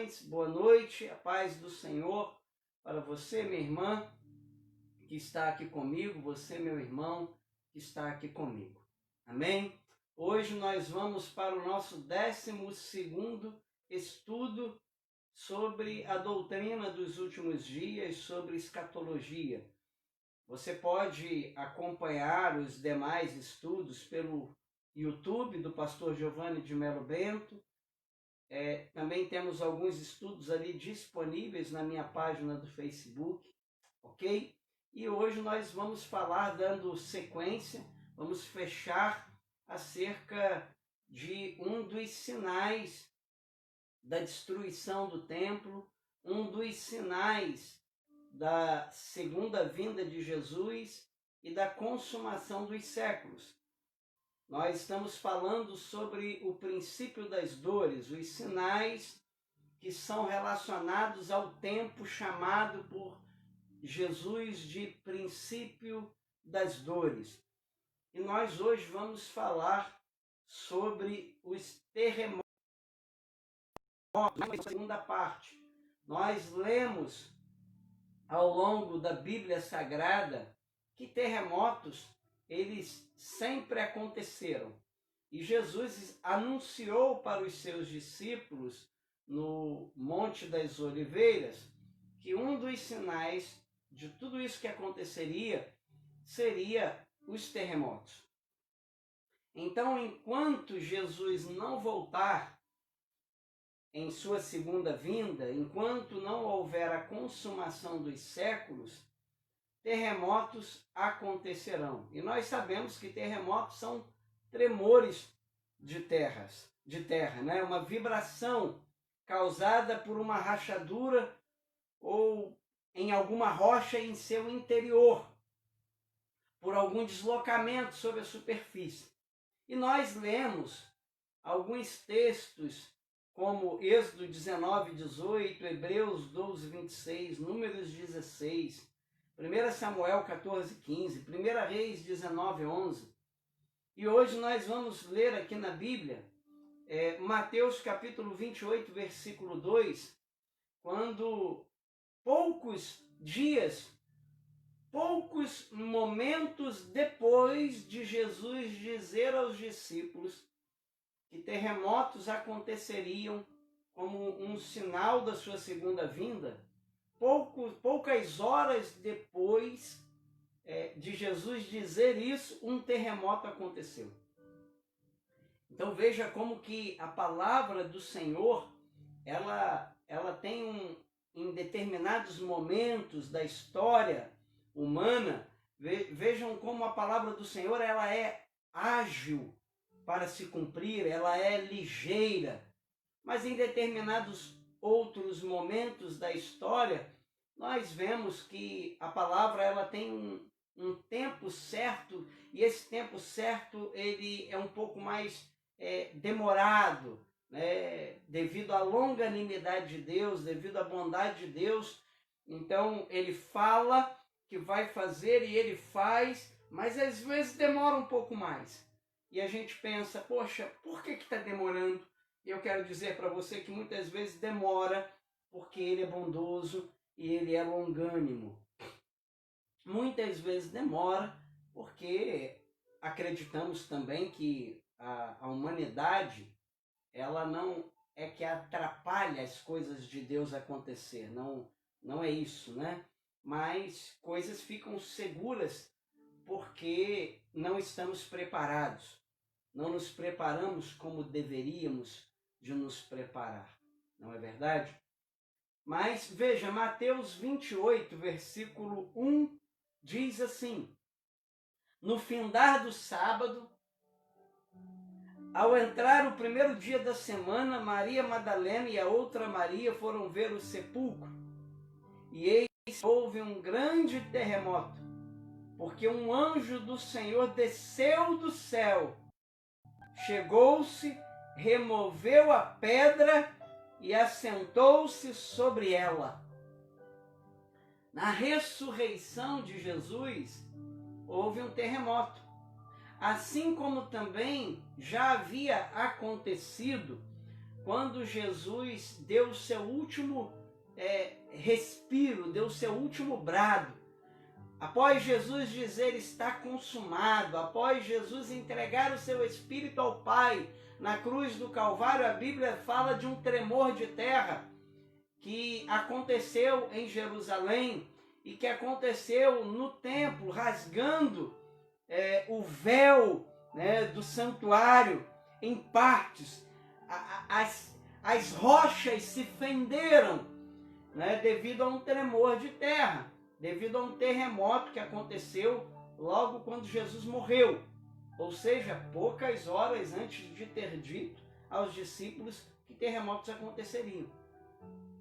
irmãs, boa noite, a paz do Senhor para você, minha irmã, que está aqui comigo, você, meu irmão, que está aqui comigo. Amém? Hoje nós vamos para o nosso 12º estudo sobre a doutrina dos últimos dias, sobre escatologia. Você pode acompanhar os demais estudos pelo YouTube do pastor Giovanni de Melo Bento. Também temos alguns estudos ali disponíveis na minha página do Facebook, ok? E hoje nós vamos falar, dando sequência, vamos fechar acerca de um dos sinais da destruição do templo, um dos sinais da segunda vinda de Jesus e da consumação dos séculos. Nós estamos falando sobre o princípio das dores, os sinais que são relacionados ao tempo chamado por Jesus de princípio das dores. E nós hoje vamos falar sobre os terremotos, na segunda parte. Nós lemos ao longo da Bíblia Sagrada que terremotos eles sempre aconteceram. E Jesus anunciou para os seus discípulos no Monte das Oliveiras que um dos sinais de tudo isso que aconteceria seria os terremotos. Então, enquanto Jesus não voltar em sua segunda vinda, enquanto não houver a consumação dos séculos, terremotos acontecerão. E nós sabemos que terremotos são tremores de terra, né? Uma vibração causada por uma rachadura ou em alguma rocha em seu interior, por algum deslocamento sobre a superfície. E nós lemos alguns textos como Êxodo 19:18, Hebreus 12:26, Números 16, 1 Samuel 14:15, 1 Reis 19:11. E hoje nós vamos ler aqui na Bíblia, Mateus capítulo 28, versículo 2, quando poucos momentos depois de Jesus dizer aos discípulos que terremotos aconteceriam como um sinal da sua segunda vinda, poucas horas depois de Jesus dizer isso, um terremoto aconteceu. Então veja como que a palavra do Senhor, ela tem em determinados momentos da história humana, vejam como a palavra do Senhor ela é ágil para se cumprir, ela é ligeira, mas em determinados outros momentos da história, nós vemos que a palavra ela tem um tempo certo, e esse tempo certo ele é um pouco mais demorado, né? Devido à longanimidade de Deus, devido à bondade de Deus. Então ele fala que vai fazer e ele faz, mas às vezes demora um pouco mais. E a gente pensa, poxa, por que está demorando? E eu quero dizer para você que muitas vezes demora porque ele é bondoso e ele é longânimo. Muitas vezes demora porque acreditamos também que a humanidade, ela não é que atrapalha as coisas de Deus acontecer, não é isso, né? Mas coisas ficam seguras porque não estamos preparados, não nos preparamos como deveríamos de nos preparar, não é verdade? Mas veja, Mateus 28, versículo 1, diz assim: no findar do sábado, ao entrar o primeiro dia da semana, Maria Madalena e a outra Maria foram ver o sepulcro. E eis que houve um grande terremoto, porque um anjo do Senhor desceu do céu, chegou-se, removeu a pedra e assentou-se sobre ela. Na ressurreição de Jesus, houve um terremoto. Assim como também já havia acontecido quando Jesus deu o seu último respiro, deu o seu último brado. Após Jesus dizer está consumado, após Jesus entregar o seu Espírito ao Pai na cruz do Calvário, a Bíblia fala de um tremor de terra que aconteceu em Jerusalém e que aconteceu no templo, rasgando o véu, né, do santuário em partes. As rochas se fenderam, né, devido a um tremor de terra, devido a um terremoto que aconteceu logo quando Jesus morreu. Ou seja, poucas horas antes de ter dito aos discípulos que terremotos aconteceriam.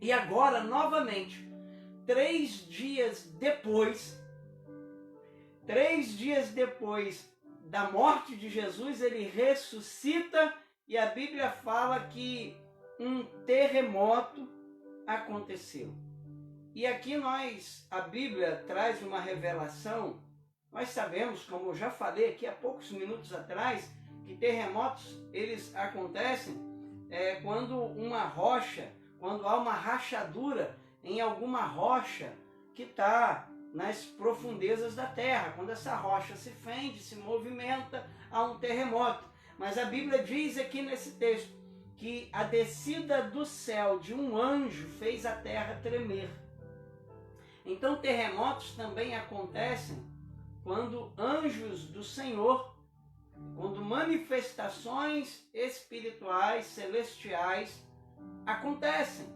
E agora, novamente, 3 dias depois da morte de Jesus, ele ressuscita e a Bíblia fala que um terremoto aconteceu. E aqui a Bíblia traz uma revelação. Nós sabemos, como eu já falei aqui há poucos minutos atrás, que terremotos eles acontecem quando há uma rachadura em alguma rocha que está nas profundezas da terra. Quando essa rocha se fende, se movimenta, há um terremoto. Mas a Bíblia diz aqui nesse texto que a descida do céu de um anjo fez a terra tremer. Então terremotos também acontecem quando anjos do Senhor, quando manifestações espirituais, celestiais acontecem.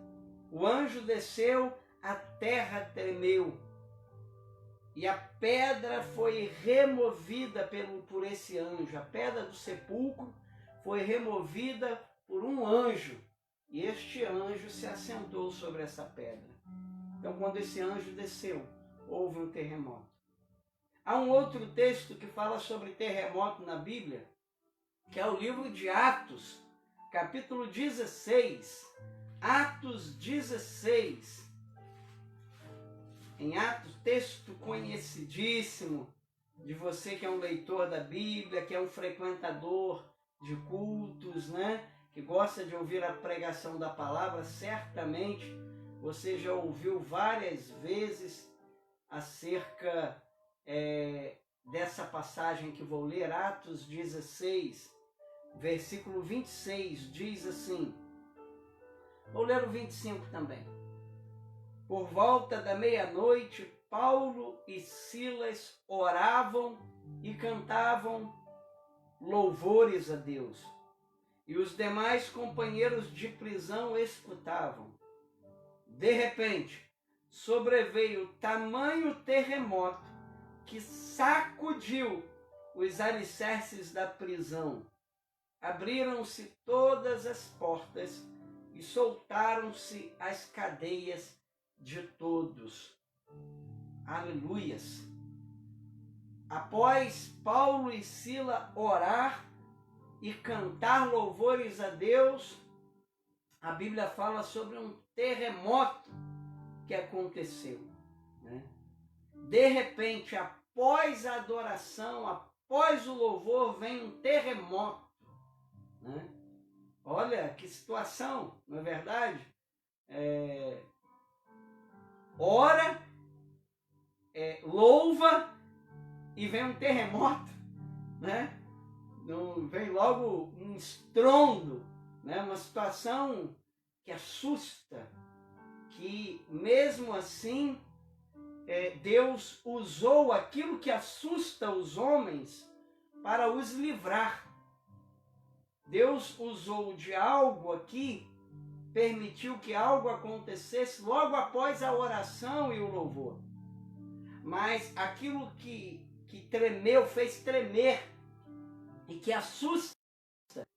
O anjo desceu, a terra tremeu e a pedra foi removida por esse anjo. A pedra do sepulcro foi removida por um anjo e este anjo se assentou sobre essa pedra. Então, quando esse anjo desceu, houve um terremoto. Há um outro texto que fala sobre terremoto na Bíblia, que é o livro de Atos, capítulo 16. Atos 16. Em Atos, texto conhecidíssimo de você que é um leitor da Bíblia, que é um frequentador de cultos, né? Que gosta de ouvir a pregação da palavra, certamente você já ouviu várias vezes acerca dessa passagem que vou ler. Atos 16, versículo 26, diz assim, vou ler o 25 também. Por volta da meia-noite, Paulo e Silas oravam e cantavam louvores a Deus, e os demais companheiros de prisão escutavam. De repente, sobreveio tamanho terremoto que sacudiu os alicerces da prisão. Abriram-se todas as portas e soltaram-se as cadeias de todos. Aleluias! Após Paulo e Silas orar e cantar louvores a Deus, a Bíblia fala sobre um terremoto que aconteceu, né? De repente, após a adoração, após o louvor, vem um terremoto, né? Olha que situação, não é verdade? Ora, louva e vem um terremoto, né? Vem logo um estrondo, né? Uma situação que assusta, que mesmo assim Deus usou aquilo que assusta os homens para os livrar. Deus usou de algo aqui, permitiu que algo acontecesse logo após a oração e o louvor. Mas aquilo que tremeu, fez tremer e que assusta,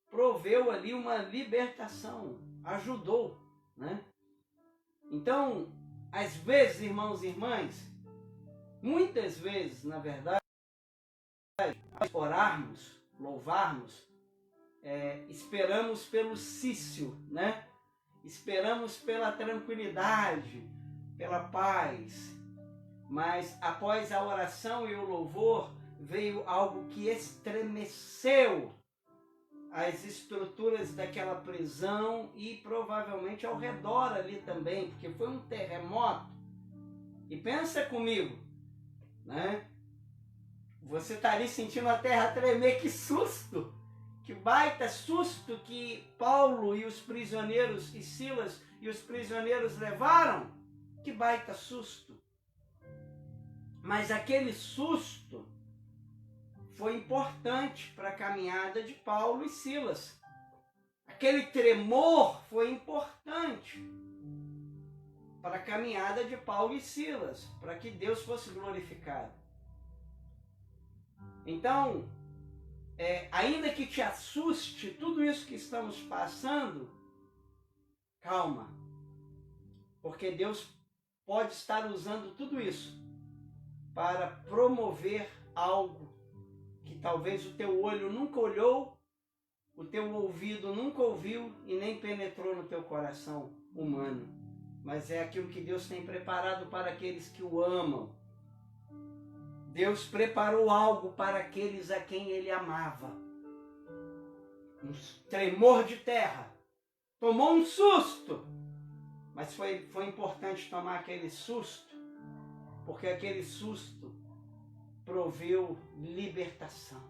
proveu ali uma libertação, ajudou, né? Então, às vezes, irmãos e irmãs, muitas vezes, na verdade, nós orarmos, louvarmos, esperamos pelo cício, né? Esperamos pela tranquilidade, pela paz, mas após a oração e o louvor, veio algo que estremeceu as estruturas daquela prisão e provavelmente ao redor ali também, porque foi um terremoto. E pensa comigo, né? Você está ali sentindo a terra tremer, que susto! Que baita susto que Paulo e os prisioneiros, e Silas e os prisioneiros levaram. Que baita susto! Mas aquele susto foi importante para a caminhada de Paulo e Silas. Aquele tremor foi importante para a caminhada de Paulo e Silas, para que Deus fosse glorificado. Então, ainda que te assuste tudo isso que estamos passando, calma, porque Deus pode estar usando tudo isso para promover algo que talvez o teu olho nunca olhou, o teu ouvido nunca ouviu e nem penetrou no teu coração humano. Mas é aquilo que Deus tem preparado para aqueles que o amam. Deus preparou algo para aqueles a quem Ele amava. Um tremor de terra. Tomou um susto. Mas foi importante tomar aquele susto, porque aquele susto proveu libertação.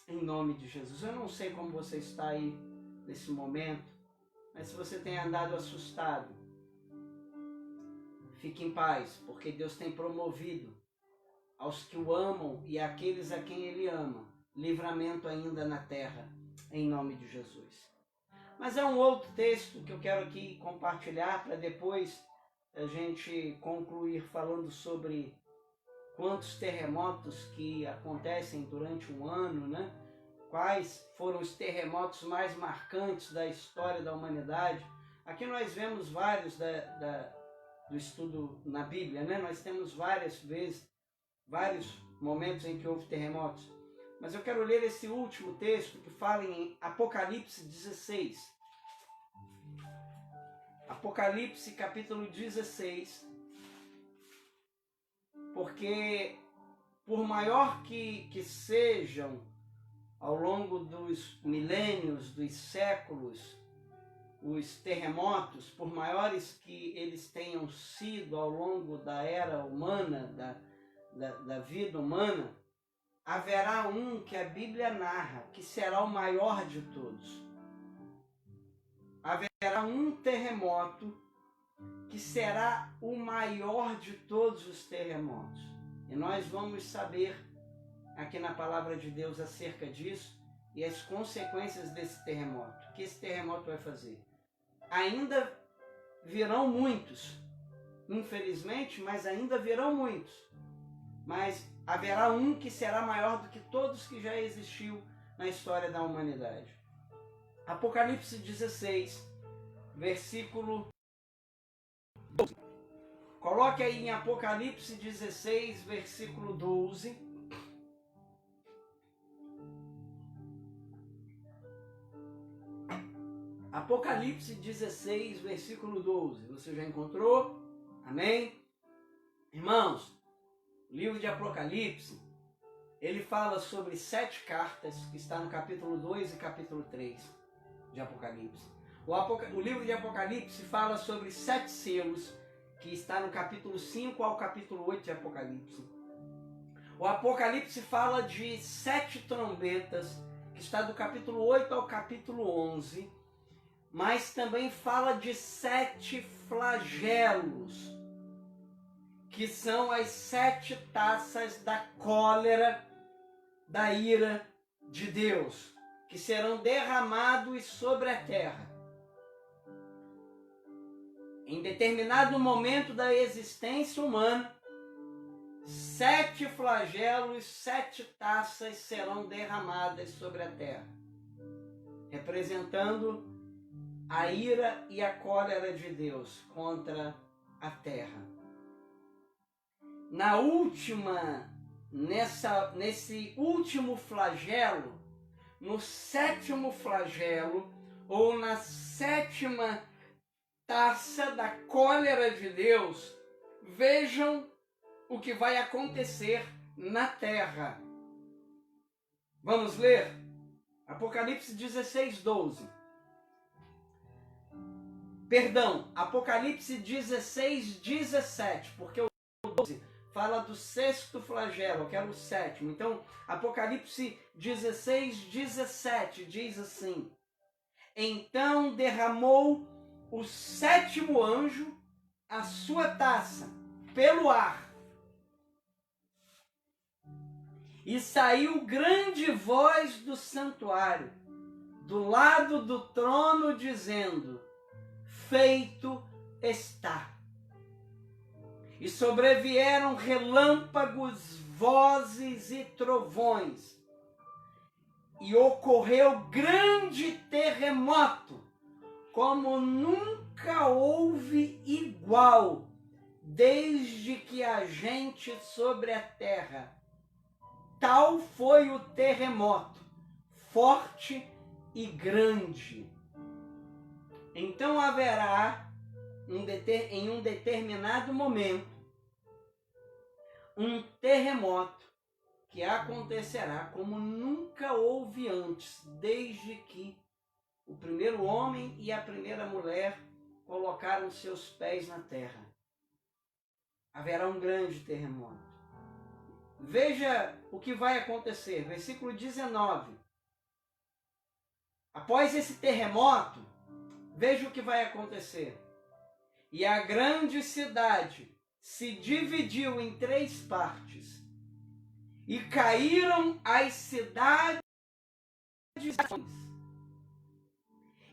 Em nome de Jesus. Eu não sei como você está aí nesse momento, mas se você tem andado assustado, fique em paz, porque Deus tem promovido aos que o amam e àqueles a quem Ele ama, livramento ainda na terra, em nome de Jesus. Mas é um outro texto que eu quero aqui compartilhar para depois a gente concluir falando sobre quantos terremotos que acontecem durante um ano, né? Quais foram os terremotos mais marcantes da história da humanidade. Aqui nós vemos vários do estudo na Bíblia, né? Nós temos várias vezes, vários momentos em que houve terremotos. Mas eu quero ler esse último texto que fala em Apocalipse 16. Apocalipse capítulo 16. Porque por maior que sejam ao longo dos milênios, dos séculos, os terremotos, por maiores que eles tenham sido ao longo da era humana, da vida humana, haverá um que a Bíblia narra, que será o maior de todos. Haverá um terremoto que será o maior de todos os terremotos. E nós vamos saber aqui na palavra de Deus acerca disso e as consequências desse terremoto. O que esse terremoto vai fazer? Ainda virão muitos, infelizmente, mas ainda virão muitos. Mas haverá um que será maior do que todos que já existiu na história da humanidade. Apocalipse 16, versículo 12. Coloque aí em Apocalipse 16, versículo 12. Apocalipse 16, versículo 12. Você já encontrou? Amém? Irmãos, o livro de Apocalipse, ele fala sobre 7 cartas, que está no capítulo 2 e capítulo 3 de Apocalipse. O livro de Apocalipse fala sobre 7 selos, que está no capítulo 5 ao capítulo 8 de Apocalipse. O Apocalipse fala de 7 trombetas, que está do capítulo 8 ao capítulo 11, mas também fala de 7 flagelos, que são as 7 taças da cólera, da ira de Deus, que serão derramados sobre a terra. Em determinado momento da existência humana, 7 flagelos, 7 taças serão derramadas sobre a terra, representando a ira e a cólera de Deus contra a terra. Nesse último flagelo, no 7º flagelo, ou na 7ª taça da cólera de Deus, vejam o que vai acontecer na terra. Vamos ler? Apocalipse 16, 12. Perdão, Apocalipse 16, 17, porque o 12 fala do sexto flagelo, que era o sétimo. Então, Apocalipse 16, 17 diz assim: então derramou o sétimo anjo a sua taça pelo ar, e saiu grande voz do santuário, do lado do trono, dizendo: feito está. E sobrevieram relâmpagos, vozes e trovões, e ocorreu grande terremoto, como nunca houve igual, desde que há gente sobre a terra. Tal foi o terremoto, forte e grande. Então haverá, em um determinado momento, um terremoto que acontecerá como nunca houve antes, desde que o primeiro homem e a primeira mulher colocaram seus pés na terra. Haverá um grande terremoto. Veja o que vai acontecer, versículo 19. Após esse terremoto, veja o que vai acontecer. E a grande cidade se dividiu em 3 partes, e caíram as cidades,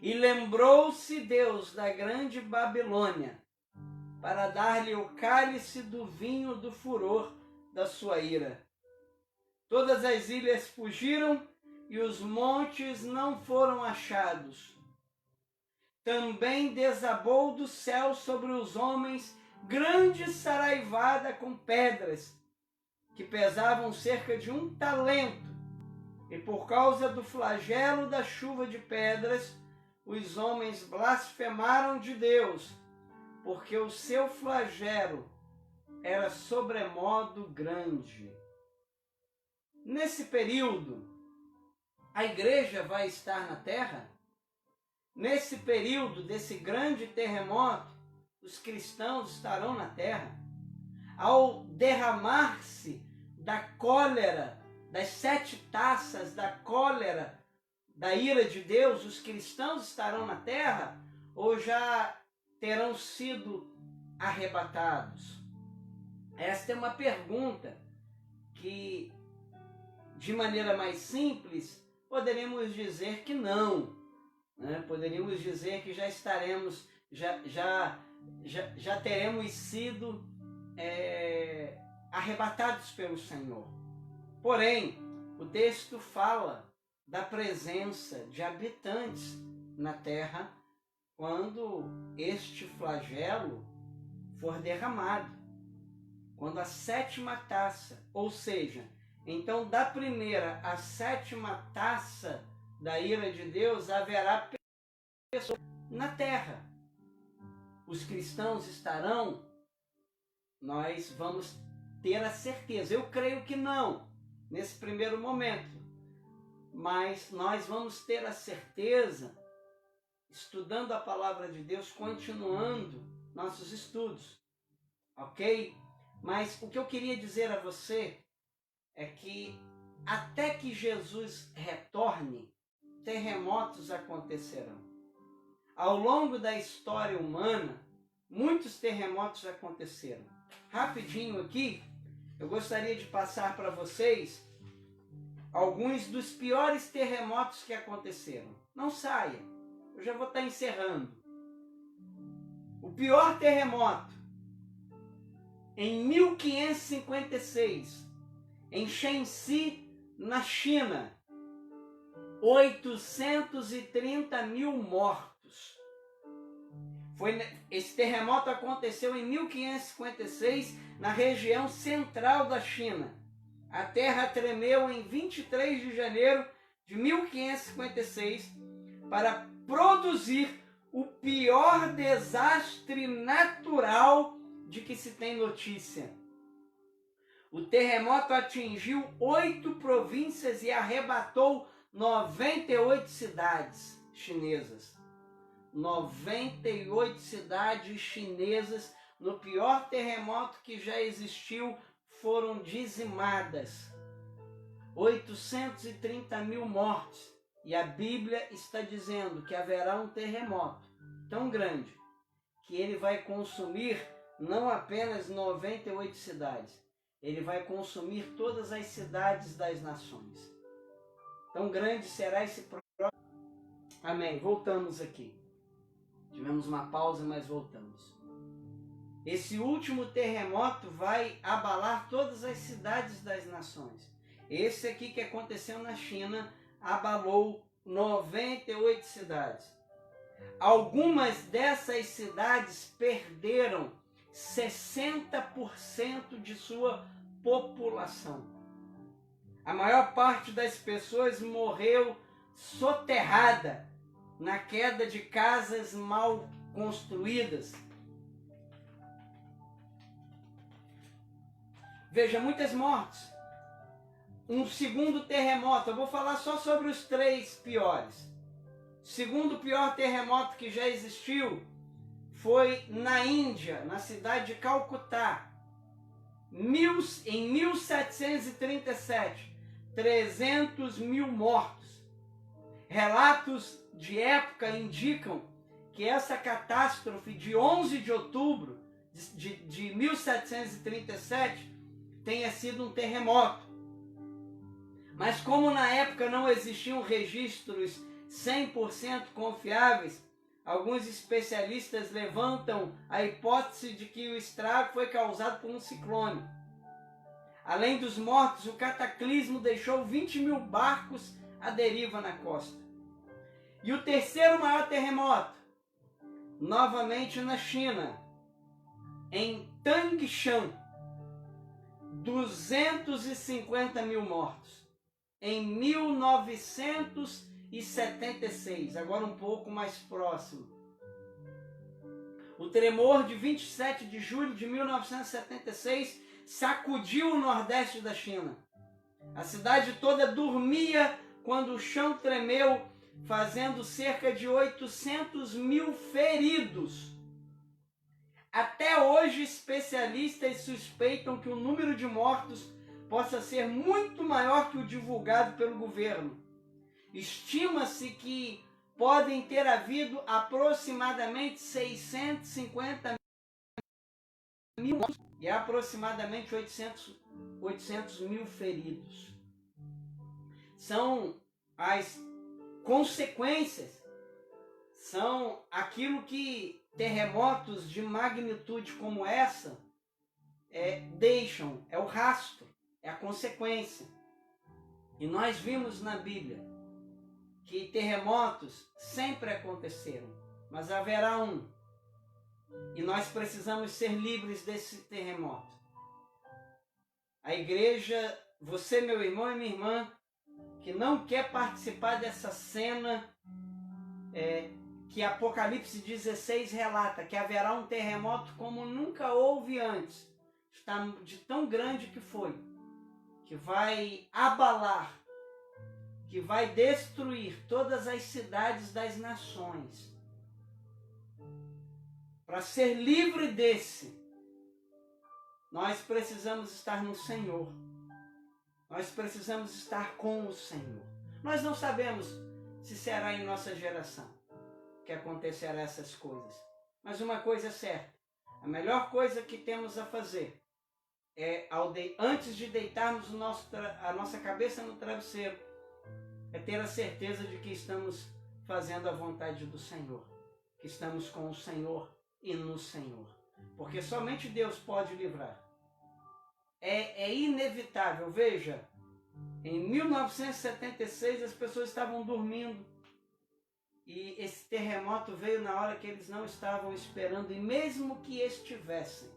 e lembrou-se Deus da grande Babilônia, para dar-lhe o cálice do vinho do furor da sua ira. Todas as ilhas fugiram, e os montes não foram achados. Também desabou do céu sobre os homens grande saraivada com pedras, que pesavam cerca de 1 talento. E por causa do flagelo da chuva de pedras, os homens blasfemaram de Deus, porque o seu flagelo era sobremodo grande. Nesse período, a igreja vai estar na terra? Nesse período desse grande terremoto, os cristãos estarão na terra? Ao derramar-se da cólera, das 7 taças da cólera, da ira de Deus, os cristãos estarão na terra ou já terão sido arrebatados? Esta é uma pergunta que, de maneira mais simples, poderíamos dizer que não. Poderíamos dizer que já estaremos, já teremos sido arrebatados pelo Senhor. Porém, o texto fala da presença de habitantes na terra quando este flagelo for derramado, quando a 7ª taça, ou seja, então da primeira à 7ª taça da ira de Deus, haverá pessoas na terra. Os cristãos estarão? Nós vamos ter a certeza. Eu creio que não, nesse primeiro momento. Mas nós vamos ter a certeza, estudando a palavra de Deus, continuando nossos estudos. Ok? Mas o que eu queria dizer a você é que até que Jesus retorne, terremotos acontecerão. Ao longo da história humana, muitos terremotos aconteceram. Rapidinho aqui, eu gostaria de passar para vocês alguns dos piores terremotos que aconteceram. Não saia, eu já vou estar encerrando. O pior terremoto, em 1556, em Shanxi, na China, 830 mil mortos. Esse terremoto aconteceu em 1556, na região central da China. A terra tremeu em 23 de janeiro de 1556 para produzir o pior desastre natural de que se tem notícia. O terremoto atingiu 8 províncias e arrebatou 98 cidades chinesas. 98 cidades chinesas, no pior terremoto que já existiu, foram dizimadas. 830 mil mortes. E a Bíblia está dizendo que haverá um terremoto tão grande que ele vai consumir não apenas 98 cidades, ele vai consumir todas as cidades das nações. Tão grande será esse próximo. Amém. Voltamos aqui. Tivemos uma pausa, mas voltamos. Esse último terremoto vai abalar todas as cidades das nações. Esse aqui que aconteceu na China abalou 98 cidades. Algumas dessas cidades perderam 60% de sua população. A maior parte das pessoas morreu soterrada na queda de casas mal construídas. Veja, muitas mortes. Um segundo terremoto, eu vou falar só sobre os 3 piores. O segundo pior terremoto que já existiu foi na Índia, na cidade de Calcutá, em 1737, 300 mil mortos. Relatos de época indicam que essa catástrofe de 11 de outubro de 1737 tenha sido um terremoto. Mas como na época não existiam registros 100% confiáveis, alguns especialistas levantam a hipótese de que o estrago foi causado por um ciclone. Além dos mortos, o cataclismo deixou 20 mil barcos à deriva na costa. E o terceiro maior terremoto, novamente na China, em Tangshan, 250 mil mortos. Em 1976, agora um pouco mais próximo. O tremor de 27 de julho de 1976 sacudiu o nordeste da China. A cidade toda dormia quando o chão tremeu, fazendo cerca de 800 mil feridos. Até hoje, especialistas suspeitam que o número de mortos possa ser muito maior que o divulgado pelo governo. Estima-se que podem ter havido aproximadamente 650 mil mortos e aproximadamente 800 mil feridos. São as consequências, são aquilo que terremotos de magnitude como essa deixam, é o rastro, é a consequência. E nós vimos na Bíblia que terremotos sempre aconteceram, mas haverá um. E nós precisamos ser livres desse terremoto. A igreja, você, meu irmão e minha irmã, que não quer participar dessa cena que Apocalipse 16 relata, que haverá um terremoto como nunca houve antes, de tão grande que foi, que vai abalar, que vai destruir todas as cidades das nações. Para ser livre desse, nós precisamos estar no Senhor. Nós precisamos estar com o Senhor. Nós não sabemos se será em nossa geração que acontecerá essas coisas. Mas uma coisa é certa, a melhor coisa que temos a fazer é, antes de deitarmos a nossa cabeça no travesseiro, é ter a certeza de que estamos fazendo a vontade do Senhor, que estamos com o Senhor e no Senhor. Porque somente Deus pode livrar. É inevitável. Veja, em 1976 as pessoas estavam dormindo e esse terremoto veio na hora que eles não estavam esperando, e mesmo que estivessem,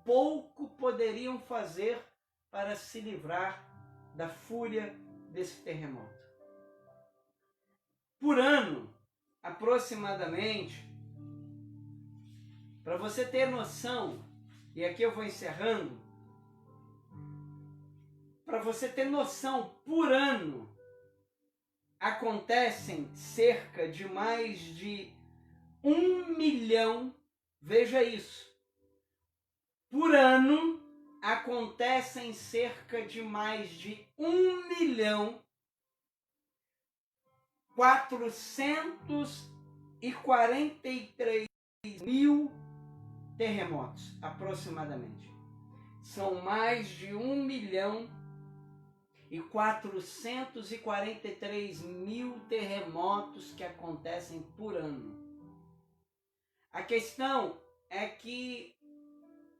pouco poderiam fazer para se livrar da fúria desse terremoto. Por ano, aproximadamente, para você ter noção, e aqui eu vou encerrando, para você ter noção, por ano, acontecem cerca de mais de 1 milhão, veja isso, por ano acontecem cerca de mais de 1.443.000 terremotos, aproximadamente. São mais de 1.443.000 terremotos que acontecem por ano. A questão é que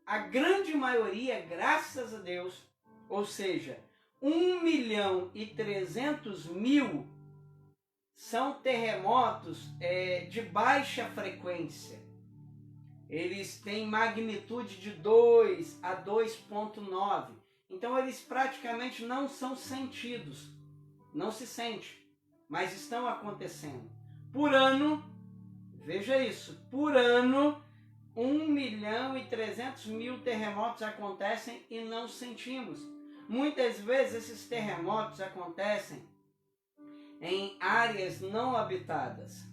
a grande maioria, graças a Deus, ou seja, 1.300.000 são terremotos de baixa frequência. Eles têm magnitude de 2 a 2,9. Então eles praticamente não são sentidos. Não se sente, mas estão acontecendo. Por ano, veja isso, por ano 1.300.000 terremotos acontecem e não sentimos. Muitas vezes esses terremotos acontecem em áreas não habitadas.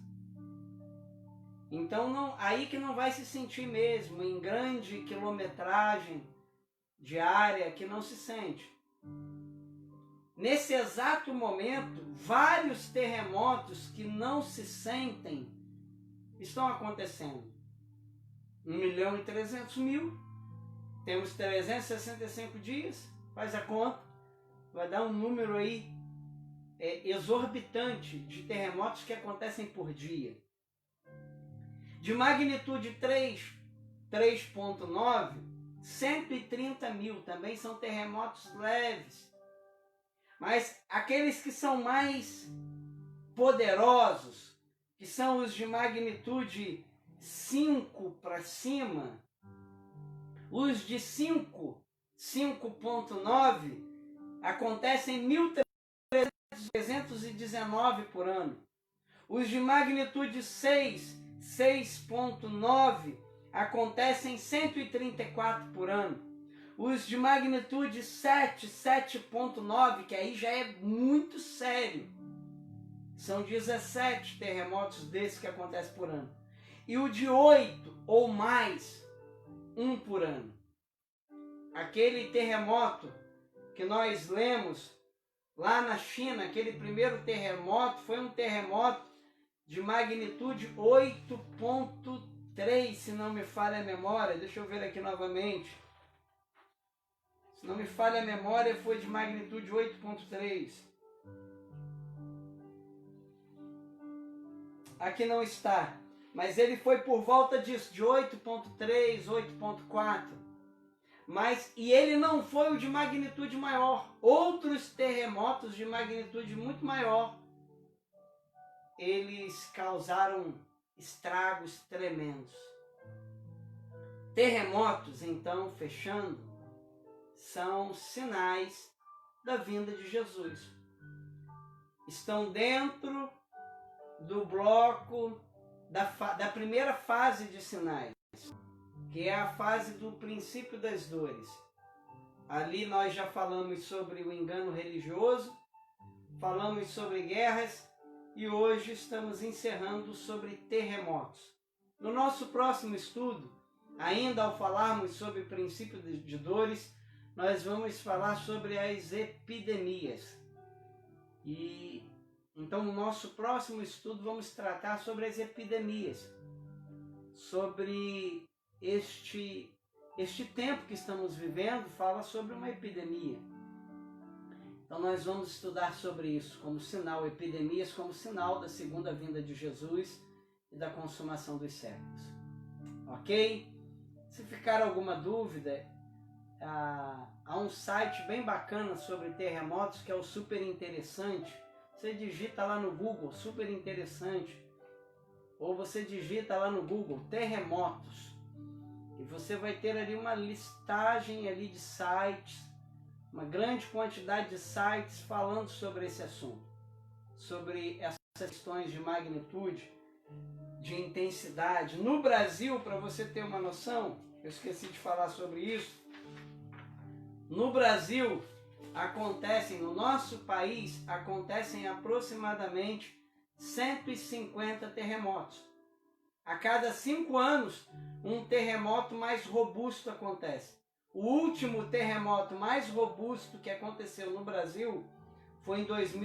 Então aí que não vai se sentir mesmo, em grande quilometragem de área que não se sente. Nesse exato momento, vários terremotos que não se sentem estão acontecendo. 1.300.000, temos 365 dias, faz a conta, vai dar um número aí exorbitante de terremotos que acontecem por dia. De magnitude 3,9, 130.000 também são terremotos leves. Mas aqueles que são mais poderosos, que são os de magnitude 5 para cima, os de 5,9 acontecem em 1.319 por ano. Os de magnitude 6,9 acontecem em 134 por ano. Os de magnitude 7,9, que aí já é muito sério, são 17 terremotos desses que acontecem por ano. E o de 8 ou mais, 1 por ano. Aquele terremoto que nós lemos lá na China, aquele primeiro terremoto, foi um terremoto de magnitude 8,3, se não me falha a memória. Deixa eu ver aqui novamente. Se não me falha a memória, foi de magnitude 8,3. Aqui não está, mas ele foi por volta disso, de 8,3, 8,4. E ele não foi o de magnitude maior. Outros terremotos de magnitude muito maior, eles causaram estragos tremendos. Terremotos, então, fechando, são sinais da vinda de Jesus. Estão dentro do bloco da primeira fase de sinais, que é a fase do princípio das dores. Ali nós já falamos sobre o engano religioso, falamos sobre guerras e hoje estamos encerrando sobre terremotos. No nosso próximo estudo, ainda ao falarmos sobre o princípio de dores, nós vamos falar sobre as epidemias. E então no nosso próximo estudo vamos tratar sobre as epidemias, sobre este tempo que estamos vivendo, fala sobre uma epidemia. Então nós vamos estudar sobre isso como sinal, epidemias como sinal da segunda vinda de Jesus e da consumação dos séculos. Ok? Se ficar alguma dúvida, há um site bem bacana sobre terremotos que é o Super Interessante. Você digita lá no Google, Super Interessante, ou você digita lá no Google terremotos, e você vai ter ali uma listagem ali de sites, uma grande quantidade de sites falando sobre esse assunto, sobre essas questões de magnitude, de intensidade. No Brasil, para você ter uma noção, eu esqueci de falar sobre isso, no Brasil acontecem no nosso país, acontecem aproximadamente 150 terremotos. A cada 5 anos, um terremoto mais robusto acontece. O último terremoto mais robusto que aconteceu no Brasil foi em 2000